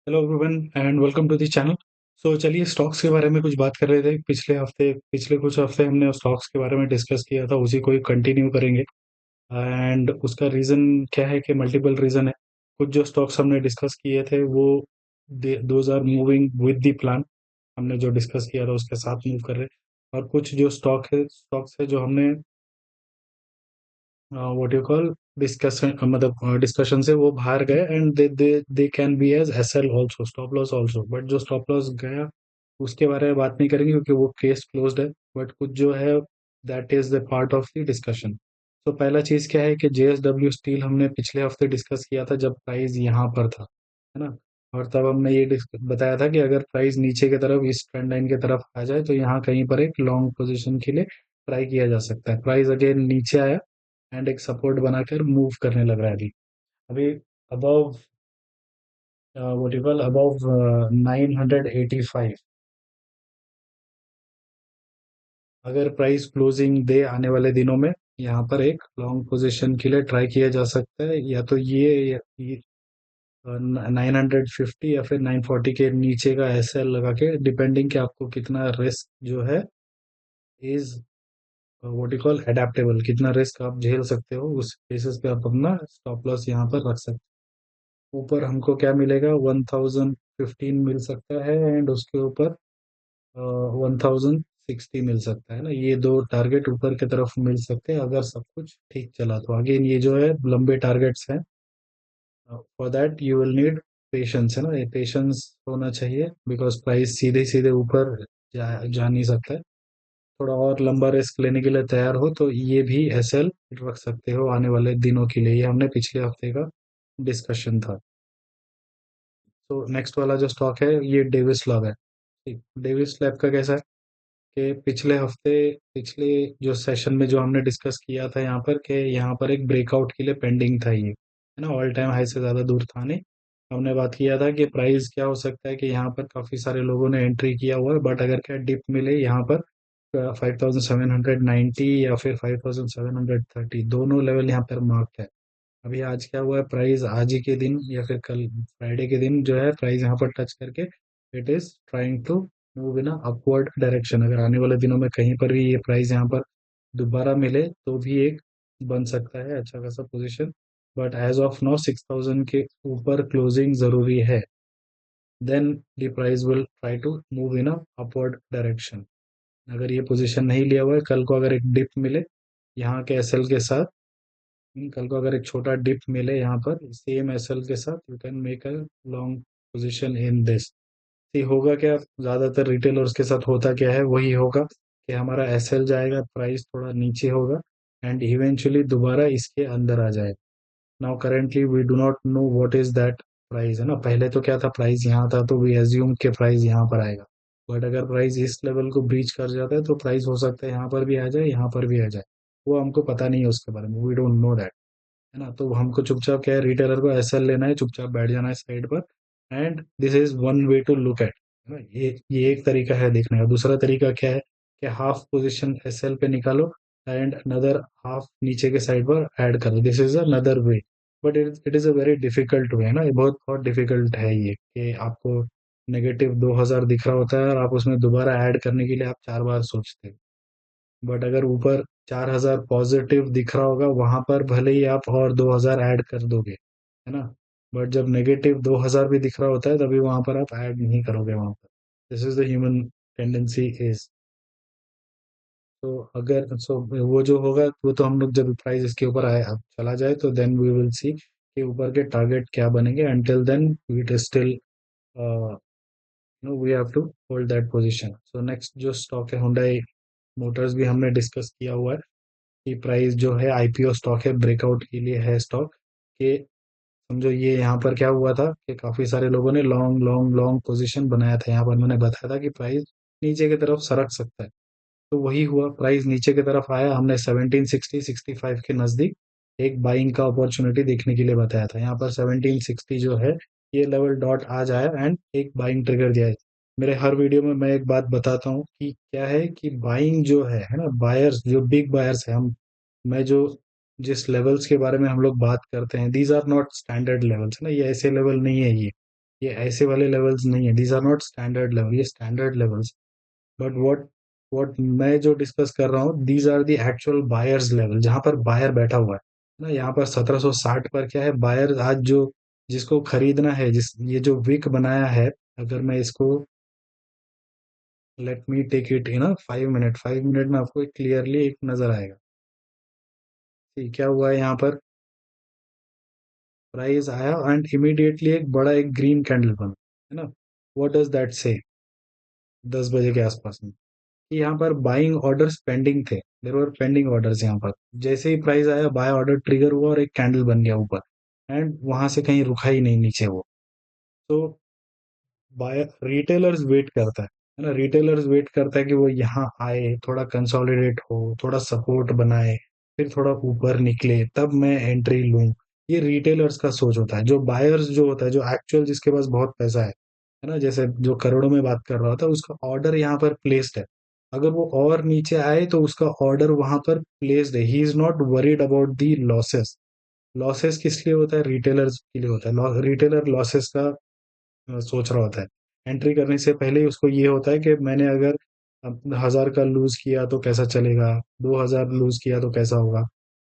Hello everyone and welcome to the channel. So चलिए stocks के बारे में कुछ बात कर रहे थे। पिछले कुछ हफ्ते हमने स्टॉक्स के बारे में डिस्कस किया था, उसी को ही कंटिन्यू करेंगे। एंड उसका रीज़न क्या है कि मल्टीपल रीज़न है। कुछ जो स्टॉक्स हमने डिस्कस किए थे वो those are moving with the plan. हमने जो डिस्कस किया था उसके साथ मूव कर रहे हैं। और कुछ जो स्टॉक्स है जो हमने व्हाट यू कॉल डिस्कशन, मतलब डिस्कशन से वो बाहर गए and they can be as SL also, stop loss also. But जो स्टॉप लॉस गया उसके बारे में बात नहीं करेंगे क्योंकि वो केस क्लोज्ड है। बट कुछ जो है that is the part of the discussion. तो पहला चीज क्या है कि जेएसडब्ल्यू स्टील हमने पिछले हफ्ते डिस्कस किया था जब प्राइस यहाँ पर था, है ना। और तब हमने ये बताया था कि अगर प्राइस नीचे की तरफ इस ट्रेंड लाइन की तरफ आ जाए तो यहाँ कहीं पर एक लॉन्ग पोजीशन के लिए ट्राई किया जा सकता है। प्राइस अगेन नीचे आया एंड एक सपोर्ट बनाकर मूव करने लग रहा है अभी। अभी above what you call above 985। अगर प्राइस क्लोजिंग दे आने वाले दिनों में यहाँ पर एक लॉन्ग पोजीशन के लिए ट्राई किया जा सकता है, या तो ये 950 या फिर 940 के नीचे का एसएल लगा के, डिपेंडिंग कि आपको कितना रिस्क जो है is what you call adaptable, कितना रिस्क आप झेल सकते हो, उस बेसिस पे आप अपना स्टॉप लॉस यहाँ पर रख सकते हो। ऊपर हमको क्या मिलेगा, 1015 मिल सकता है एंड उसके ऊपर 1060 मिल सकता है ना। ये दो टारगेट ऊपर की तरफ मिल सकते हैं अगर सब कुछ ठीक चला तो। अगेन ये जो है लंबे टारगेट्स हैं। For that you will need patience, है ना। ये पेशेंस होना चाहिए बिकॉज प्राइस सीधे सीधे ऊपर जा नहीं सकता है। थोड़ा और लंबा रिस्क लेने के लिए तैयार हो तो ये भी एसएल रख सकते हो आने वाले दिनों के लिए। ये हमने पिछले हफ्ते का डिस्कशन था। तो नेक्स्ट वाला जो स्टॉक है ये डेविस लैब है। ठीक, डेविस लैब का कैसा है कि पिछले जो सेशन में जो हमने डिस्कस किया था यहाँ पर, कि यहाँ पर एक ब्रेकआउट के लिए पेंडिंग था ये, है ना। ऑल टाइम हाई से ज़्यादा दूर था नहीं। हमने बात किया था कि प्राइस क्या हो सकता है कि यहाँ पर काफ़ी सारे लोगों ने एंट्री किया हुआ है, बट अगर क्या डिप मिले यहाँ पर 5790 या फिर 5730, दोनों लेवल यहाँ पर मार्क है। अभी आज क्या हुआ है, प्राइस आज ही के दिन या फिर कल फ्राइडे के दिन जो है प्राइस यहाँ पर टच करके it is trying to move in upward direction. अगर आने वाले दिनों में कहीं पर भी ये प्राइस यहाँ पर दोबारा मिले तो भी एक बन सकता है अच्छा खासा position. But as of now 6000 के ऊपर क्लोजिंग जरूरी है, then the price will try to move in upward direction. अगर ये पोजीशन नहीं लिया हुआ है, कल को अगर एक डिप मिले यहाँ के एसएल के साथ, कल को अगर एक छोटा डिप मिले यहाँ पर सेम एसएल के साथ, you can make a long position in this. ये होगा क्या, ज्यादातर रिटेलर्स के साथ होता क्या है वही होगा कि हमारा एसएल जाएगा, प्राइस थोड़ा नीचे होगा एंड इवेंचुअली दोबारा इसके अंदर आ जाएगा। Now currently we do not know what is that price, है ना। पहले तो क्या था, प्राइस यहाँ था तो वी एज्यूम के प्राइस यहाँ पर आएगा। बट अगर प्राइस इस लेवल को ब्रीच कर जाता है तो प्राइस हो सकता है यहाँ पर भी आ जाए, यहाँ पर भी आ जाए। वो हमको पता नहीं है उसके बारे में, वी डोंट नो दैट, है ना। तो हमको चुपचाप क्या है, रिटेलर को एसएल लेना है, चुपचाप बैठ जाना है साइड पर। And this is one way to look at, है ना। ये एक तरीका है देखने का। दूसरा तरीका क्या है कि हाफ पोजीशन एसएल पे निकालो एंड अनदर हाफ नीचे के साइड पर ऐड करो, this is another way. But it is a very difficult way, है ना। ये बहुत बहुत डिफिकल्ट है ये, कि आपको नेगेटिव 2000 दिख रहा होता है और आप उसमें दोबारा ऐड करने के लिए आप 4 बार सोचते हो। बट अगर ऊपर 4000 पॉजिटिव दिख रहा होगा वहां पर भले ही आप और 2000 ऐड कर दोगे, है ना। बट जब नेगेटिव 2000 भी दिख रहा होता है तभी वहां पर आप ऐड नहीं करोगे वहां पर। This is the human tendency is. तो अगर सो वो जो होगा वो तो हम लोग जब प्राइस इसके ऊपर आए अब चला जाए तो देन वी विल सी कि ऊपर के टारगेट क्या बनेंगे। Until then it is still no, we have to hold that position. So next जो स्टॉक है हुंडई मोटर्स, भी हमने डिस्कस किया हुआ है की प्राइस जो है आईपीओ स्टॉक है, ब्रेकआउट के लिए है स्टॉक। के समझो ये यहाँ पर क्या हुआ था कि काफी सारे लोगों ने लॉन्ग लॉन्ग लॉन्ग पोजीशन बनाया था। यहाँ पर मैंने बताया था कि प्राइस नीचे की तरफ सरक सकता है, तो वही हुआ। प्राइस नीचे की तरफ आया, हमने 1760 65 के नजदीक एक बाइंग का अपॉर्चुनिटी देखने के लिए बताया था। यहाँ पर 1760 जो है ये लेवल डॉट आ जाए एंड एक बाइंग ट्रिगर दिया है। मेरे हर वीडियो में मैं एक बात बताता हूँ कि क्या है कि बाइंग जो है ना, बायर्स जो बिग बायर्स है, हम मैं जो जिस लेवल्स के बारे में हम लोग बात करते हैं, these are not standard levels, है ना। ये ऐसे लेवल नहीं है ये। ये ऐसे वाले लेवल्स नहीं है, these are not standard level, ये स्टैंडर्ड लेवल्स। बट व्हाट मैं जो डिस्कस कर रहा हूँ, these are the actual buyers level, जहां पर बायर बैठा हुआ है ना। यहाँ पर 1760 पर क्या है, बायर आज जो जिसको खरीदना है, जिस ये जो विक बनाया है, अगर मैं इसको, let me take it in 5 minute, 5 minute में आपको क्लियरली एक नजर आएगा कि क्या हुआ है यहाँ पर। प्राइस आया एंड इमीडिएटली एक बड़ा एक ग्रीन कैंडल बना, है ना। व्हाट डज दैट से, 10 बजे के आसपास में, कि यहाँ पर बाइंग ऑर्डर्स पेंडिंग थे, देयर वर पेंडिंग ऑर्डर्स यहाँ पर। जैसे ही प्राइस आया, बाय ऑर्डर ट्रिगर हुआ और एक कैंडल बन गया ऊपर, एंड वहां से कहीं रुका ही नहीं नीचे वो। तो बायर रिटेलर्स वेट करता है ना, रिटेलर्स वेट करता है कि वो यहाँ आए, थोड़ा कंसोलिडेट हो, थोड़ा सपोर्ट बनाए, फिर थोड़ा ऊपर निकले, तब मैं एंट्री लूं। ये रिटेलर्स का सोच होता है। जो बायर्स जो होता है, जो एक्चुअल जिसके पास बहुत पैसा है ना, जैसे जो करोड़ों में बात कर रहा होता है, उसका ऑर्डर यहाँ पर प्लेस्ड है। अगर वो और नीचे आए तो उसका ऑर्डर वहां पर प्लेस्ड है, he is not worried about the losses. Losses किस लिए होता है, रिटेलर्स के लिए होता है। रिटेलर लॉसेस का सोच रहा होता है। एंट्री करने से पहले ही उसको ये होता है कि मैंने अगर 1000 का लूज किया तो कैसा चलेगा, 2000 लूज किया तो कैसा होगा।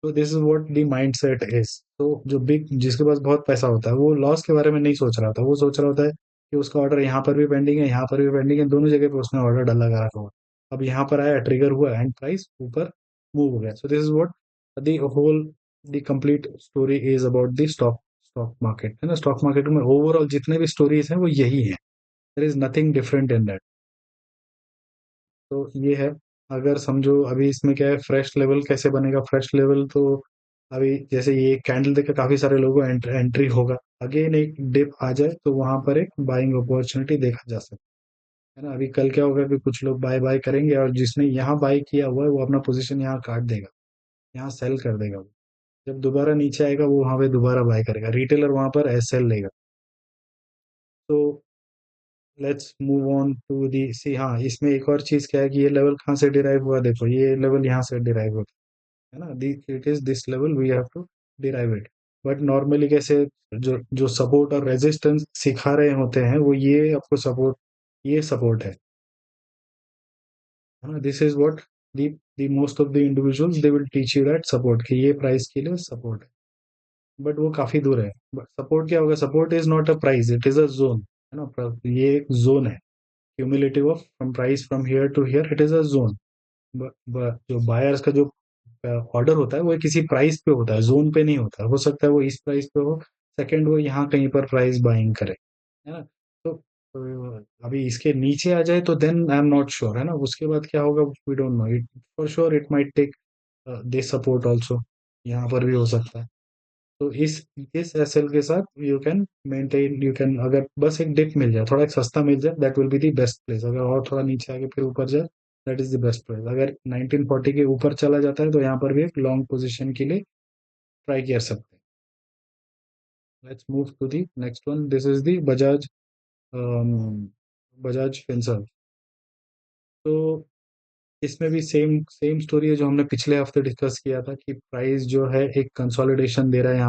तो this is what the mind set is. तो जो बिग जिसके पास बहुत पैसा होता है, वो लॉस के बारे में नहीं सोच रहा था, वो सोच रहा होता है कि उसका ऑर्डर यहाँ पर भी पेंडिंग है, यहाँ पर भी पेंडिंग है, दोनों जगह पे उसने ऑर्डर डाला लगा रखा हुआ। अब यहाँ पर आया, ट्रिगर हुआ एंड प्राइस ऊपर मूव हो गया। So this is what the whole the complete story is about the stock stock market, है ना। स्टॉक मार्केट में ओवरऑल जितने भी स्टोरीज हैं वो यही है, there is nothing different in that. तो ये है। अगर समझो अभी इसमें क्या है, फ्रेश लेवल कैसे बनेगा, फ्रेश लेवल तो अभी जैसे ये कैंडल देकर काफी सारे लोगों को एंट्री होगा, अगेन एक डिप आ जाए तो वहां पर एक बाइंग अपॉर्चुनिटी देखा जा सकता है ना। अभी कल क्या होगा कि कुछ लोग बाय बाय करेंगे, और जिसने यहाँ बाय किया हुआ है वो अपना पोजीशन यहाँ काट देगा, यहाँ सेल कर देगा वो। जब दोबारा नीचे आएगा वो वहां पे दोबारा बाय करेगा, रिटेलर वहां पर एस एल लेगा। तो let's move on to the C. हाँ, इसमें एक और चीज क्या है कि ये लेवल कहाँ से डिराइव हुआ, देखो ये लेवल यहाँ से डिराइव होता है ना। The it is this level, we have to derive it. But normally कैसे, जो जो सपोर्ट और रेजिस्टेंस सिखा रहे होते हैं वो ये आपको सपोर्ट, ये सपोर्ट है ना। This is what the most of the individuals they will teach you that support, कि ये प्राइस के लिए सपोर्ट है। बट वो काफी दूर है। बट सपोर्ट क्या होगा, support is not a price, it is a zone, है ना। ये एक जोन है, cumulative of from price from here to here, it is a zone. जो बायर्स का जो ऑर्डर होता है वो किसी प्राइस पे होता है, जोन पे नहीं होता। हो सकता है वो इस प्राइस पे हो, सेकंड वो यहाँ कहीं पर प्राइस बाइंग करे, है ना। तो अभी इसके नीचे आ जाए तो then I am not sure, है ना। उसके बाद क्या होगा we don't know it, for sure it might take this support also, यहाँ पर भी हो सकता है। तो इस एसएल के साथ you can maintain, you can, अगर बस एक डिप मिल जाए, थोड़ा एक सस्ता मिल जाए, that will be the best place. अगर और थोड़ा नीचे आके फिर ऊपर जाए, that is the best place. अगर 1940 के ऊपर चला जाता है तो यहाँ पर भी एक लॉन्ग पोजीशन के लिए ट्राई कर सकते हैं। Let's move to the next one, this is the Bajaj, Bajaj Finserv. तो इसमें भी सेम सेम स्टोरी है जो हमने पिछले हफ्ते डिस्कस किया था, कि प्राइस जो है एक कंसोलिडेशन दे रहा है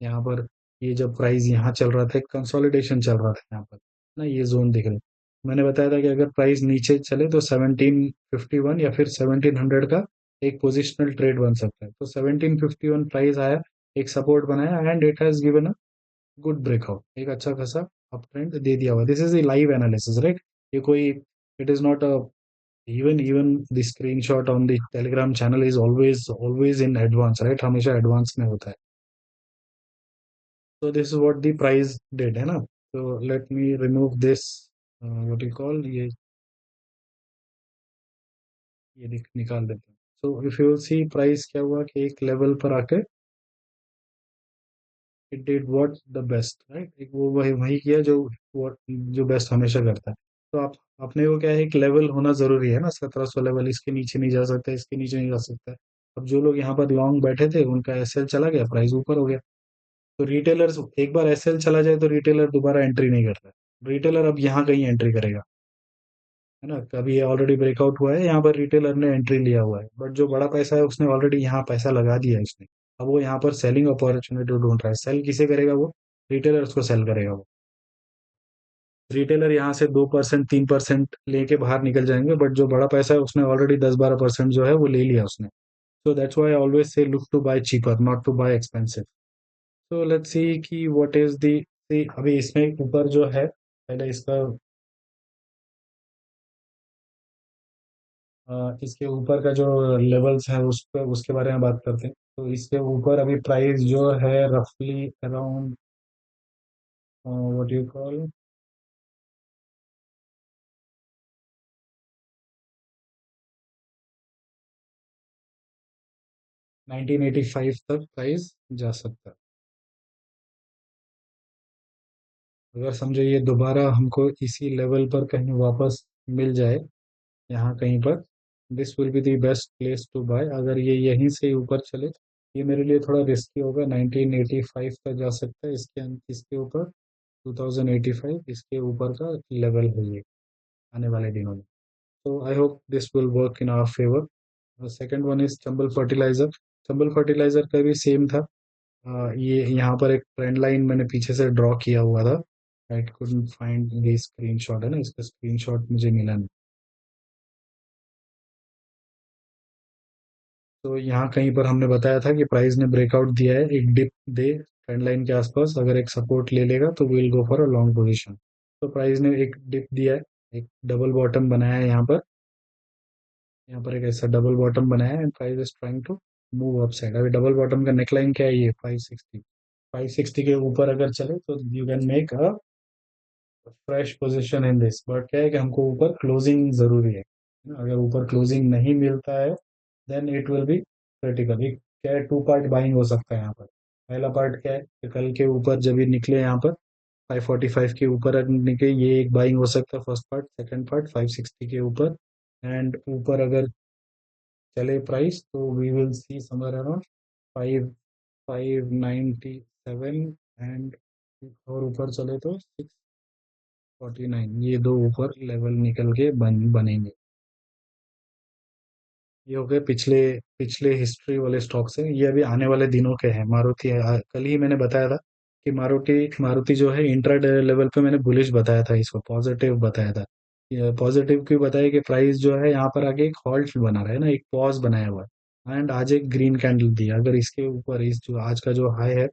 यहाँ पर ये जब प्राइस यहाँ चल रहा था, एक कंसोलिडेशन चल रहा था यहाँ पर ना, ये जोन दिख रहा है। मैंने बताया था कि अगर प्राइस नीचे चले तो 1751 या फिर 1700 का एक पोजिशनल ट्रेड बन सकता है। तो 1751 प्राइस आया, एक सपोर्ट बनाया and it has given a good breakout, एक अच्छा खासा अप ट्रेंड दे दिया हुआ। This is a live analysis, right. ये कोई, it is not a, even the screenshot on the telegram channel is always in advance, right, हमेशा advance में होता है। so this is what the price did, है ना। so let me remove this, what you call ये निकाल देते हैं। so if you will see price क्या हुआ कि एक लेवल पर आके it did what the best, right, एक वो वही वही किया जो जो बेस्ट हमेशा करता है। तो आप अपने को क्या है, एक लेवल होना जरूरी है ना, 1700 लेवल, इसके नीचे नहीं जा सकता, इसके नीचे नहीं जा सकता। अब जो लोग यहाँ पर लॉन्ग बैठे थे उनका एसएल चला गया, प्राइस ऊपर हो गया। तो रिटेलर्स, एक बार एसएल चला जाए तो रिटेलर दोबारा एंट्री नहीं करता। रिटेलर अब यहाँ कहीं एंट्री करेगा, है ना। कभी ये ऑलरेडी ब्रेकआउट हुआ है, यहाँ पर रिटेलर ने एंट्री लिया हुआ है, बट जो बड़ा पैसा है उसने ऑलरेडी यहाँ पैसा लगा दिया है उसने। अब वो यहाँ पर सेलिंग अपॉर्चुनिटी ढूंढ रहा है। सेल किसे करेगा वो, रिटेलर्स को सेल करेगा वो। रिटेलर यहाँ से 2% 3% लेके बाहर निकल जाएंगे, बट जो बड़ा पैसा है उसने ऑलरेडी 10-12% जो है वो ले लिया उसने. So that's why I always say look to buy cheaper, not to buy expensive. So let's see कि what is the, see अभी इसमें ऊपर जो है, पहले इसका इसके ऊपर का जो लेवल्स है उस पर उसके बारे में बात करते हैं. तो इसके ऊपर अभी प्राइस जो है रफली अराउंड व्हाट यू कॉल 1985 तक प्राइस जा सकता है. अगर समझो ये दोबारा हमको इसी लेवल पर कहीं वापस मिल जाए, यहाँ कहीं पर, this will be the best place to buy. अगर ये यहीं से ऊपर चले, ये मेरे लिए थोड़ा रिस्की होगा. 1985 तक जा सकता है, इसके ऊपर 2085 इसके ऊपर का लेवल है ये आने वाले दिनों में. तो I hope this will work in our favour. Second one is Chambal fertiliser. Chambal fertiliser का भी सेम था. ये यहाँ पर एक ट्रेंड लाइन मैंने पीछे से ड्रॉ किया हुआ था. I couldn't find the screenshot, है ना, इसका स्क्रीनशॉट मुझे मिला नहीं. तो यहाँ कहीं पर हमने बताया था कि प्राइस ने ब्रेकआउट दिया है, एक डिप दे ट्रेंड लाइन के आसपास, अगर एक सपोर्ट ले लेगा तो will go for a long position. तो प्राइस ने एक डिप दिया है, एक डबल बॉटम बनाया है यहाँ पर. यहाँ पर एक ऐसा डबल बॉटम बनाया है and price is trying to move up side. अभी डबल बॉटम का नेकलाइन क्या है, ये 560. 560 के ऊपर अगर चले तो you can make a fresh position in this. But क्या है कि हमको ऊपर क्लोजिंग जरूरी है ना? अगर ऊपर क्लोजिंग नहीं मिलता है then it will be critical. एक क्या है, टू पार्ट बाइंग हो सकता है यहाँ पर. पहला पार्ट क्या है कि कल के ऊपर जब ये निकले यहाँ पर 545 के ऊपर अगर निकले, ये एक बाइंग हो सकता है फर्स्ट पार्ट. सेकंड पार्ट 560 के ऊपर, एंड ऊपर अगर चले प्राइस तो we will see somewhere around 597, and और ऊपर चले तो 649. ये दो ऊपर लेवल निकल के बनेंगे. ये हो गए पिछले पिछले हिस्ट्री वाले स्टॉक्स हैं. ये अभी आने वाले दिनों के हैं. मारुति है, कल ही मैंने बताया था कि मारुति मारुति जो है इंट्राडे लेवल पे मैंने बुलिश बताया था, इसको पॉजिटिव बताया था. ये पॉजिटिव क्यों बताया कि प्राइस जो है यहाँ पर आगे एक हॉल्ट बना रहा है ना, एक पॉज बनाया हुआ है एंड आज एक ग्रीन कैंडल दिया. अगर इसके ऊपर इस जो आज का जो हाई है,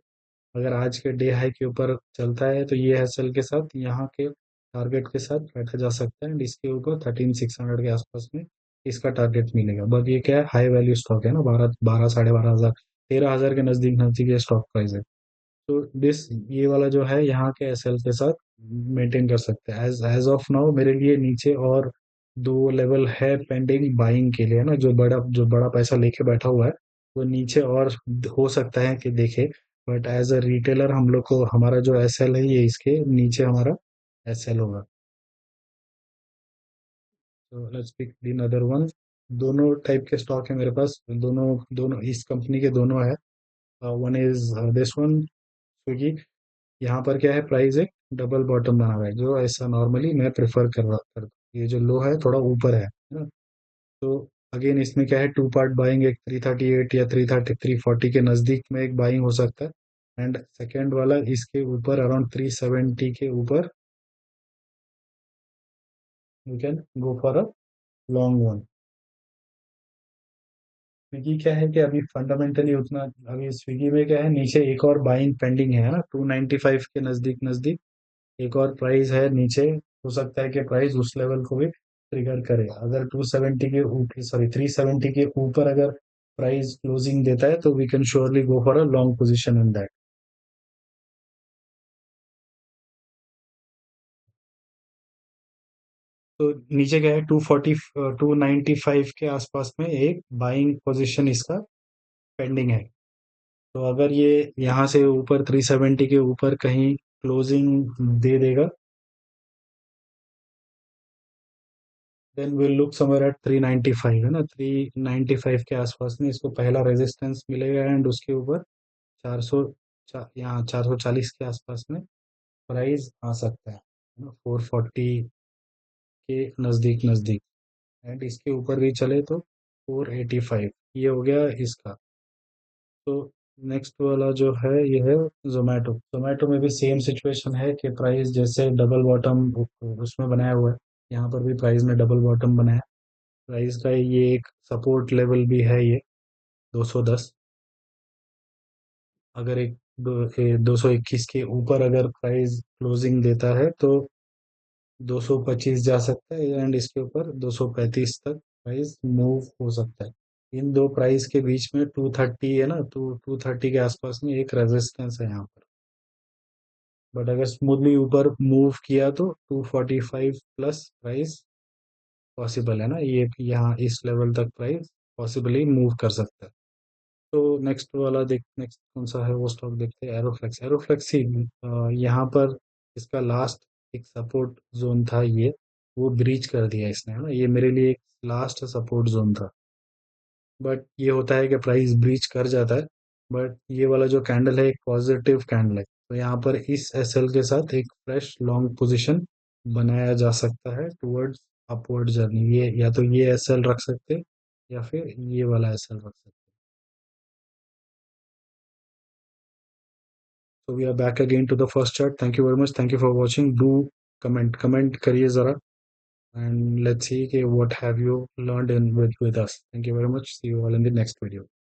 अगर आज के डे हाई के ऊपर चलता है तो ये एसएल के साथ यहाँ के टारगेट के साथ बैठा जा सकता है एंड इसके ऊपर 13,600 के आसपास में इसका टारगेट मिलेगा. बट ये क्या है, हाई वैल्यू स्टॉक है ना, 12 12 12,500 13,000 के नजदीक नजदीक ये स्टॉक प्राइस है. तो दिस ये वाला जो है यहाँ के एसएल के साथ मेंटेन कर सकते हैं. एज एज ऑफ नाउ मेरे लिए नीचे और दो लेवल है पेंडिंग बाइंग के लिए, ना, जो बड़ा पैसा लेके बैठा हुआ है वो नीचे और हो सकता है कि देखे. बट एज अ रिटेलर हम लोग को हमारा जो एसएल है ये इसके नीचे हमारा एसएल होगा. तो let's pick the other one. दोनों टाइप के स्टॉक है मेरे पास. दोनों दोनों इस कंपनी के दोनों है. One is this one, Swiggy. यहाँ पर क्या है, प्राइस एक डबल बॉटम बना हुआ है जो ऐसा नॉर्मली मैं प्रेफर कर ये जो लो है थोड़ा ऊपर है ना. तो अगेन इसमें क्या है, टू पार्ट बाइंग, एक 338 या 340 के नजदीक में एक बाइंग हो सकता है एंड सेकेंड वाला इसके ऊपर अराउंड 370 के ऊपर you can go for a long one. Swiggy क्या है कि अभी फंडामेंटली उतना, अभी स्विगी में क्या है, नीचे एक और बाइंग पेंडिंग है ना, 295 के नजदीक नजदीक एक और प्राइस है नीचे. हो सकता है कि प्राइस उस लेवल को भी ट्रिगर करे. अगर 270 के ऊपर, सॉरी 370 के ऊपर अगर प्राइस क्लोजिंग देता है तो we can surely go for a long position in that. तो नीचे क्या है, 290 295 के आसपास में एक बाइंग पोजीशन इसका पेंडिंग है. तो अगर ये यहाँ से ऊपर 370 के ऊपर कहीं क्लोजिंग दे देगा then will look somewhere at 395, है ना, 395 के आसपास में इसको पहला रेजिस्टेंस मिलेगा एंड उसके ऊपर 400, यहाँ 440 के आसपास में प्राइस आ सकता है ना, 440 के नज़दीक नज़दीक. एंड इसके ऊपर भी चले तो 485. ये हो गया इसका. तो नेक्स्ट वाला जो है ये है जोमेटो। जोमेटो में भी सेम सिचुएशन है कि प्राइस जैसे डबल बॉटम उसमें बनाया हुआ है, यहाँ पर भी प्राइस में डबल बॉटम बनाया है। प्राइस का ये एक सपोर्ट लेवल भी है ये 210। अगर एक 221 के ऊपर अगर प्राइस क्लोजिंग देता है तो 225 जा सकता है, एंड इसके ऊपर 235 तक प्राइस मूव हो सकता है। इन दो प्राइस के बीच में 230 है ना, तो 230 के आसपास में एक रेजिस्टेंस है यहाँ पर। बट अगर स्मूथली ऊपर मूव किया तो 245 प्लस प्राइस पॉसिबल है ना, ये यहाँ इस लेवल तक प्राइस पॉसिबली मूव कर सकता है। तो नेक्स्ट वाला देख, नेक्स्ट कौन सा है वो स्टॉक देखते हैं, एरोफ्लेक्स। एरोफ्लेक्स ही यहाँ पर इसका लास्ट एक सपोर्ट जोन था ये, वो ब्रीच कर दिया इसने, है ना, ये मेरे लिए एक लास्ट सपोर्ट जोन था। बट ये होता है कि प्राइस ब्रीच कर जाता है, बट ये वाला जो कैंडल है एक पॉजिटिव कैंडल है, तो यहाँ पर इस एसएल के साथ एक फ्रेश लॉन्ग पोजीशन बनाया जा सकता है टुवर्ड्स अपवर्ड जर्नी। ये या तो ये एसएल रख सकते हैं या फिर ये वाला एसएल रख सकते हैं। So we are back again to the first chart. Thank you very much. Thank you for watching. Do comment करिए ज़रा, and let's see कि what have you learned in with us. Thank you very much. See you all in the next video.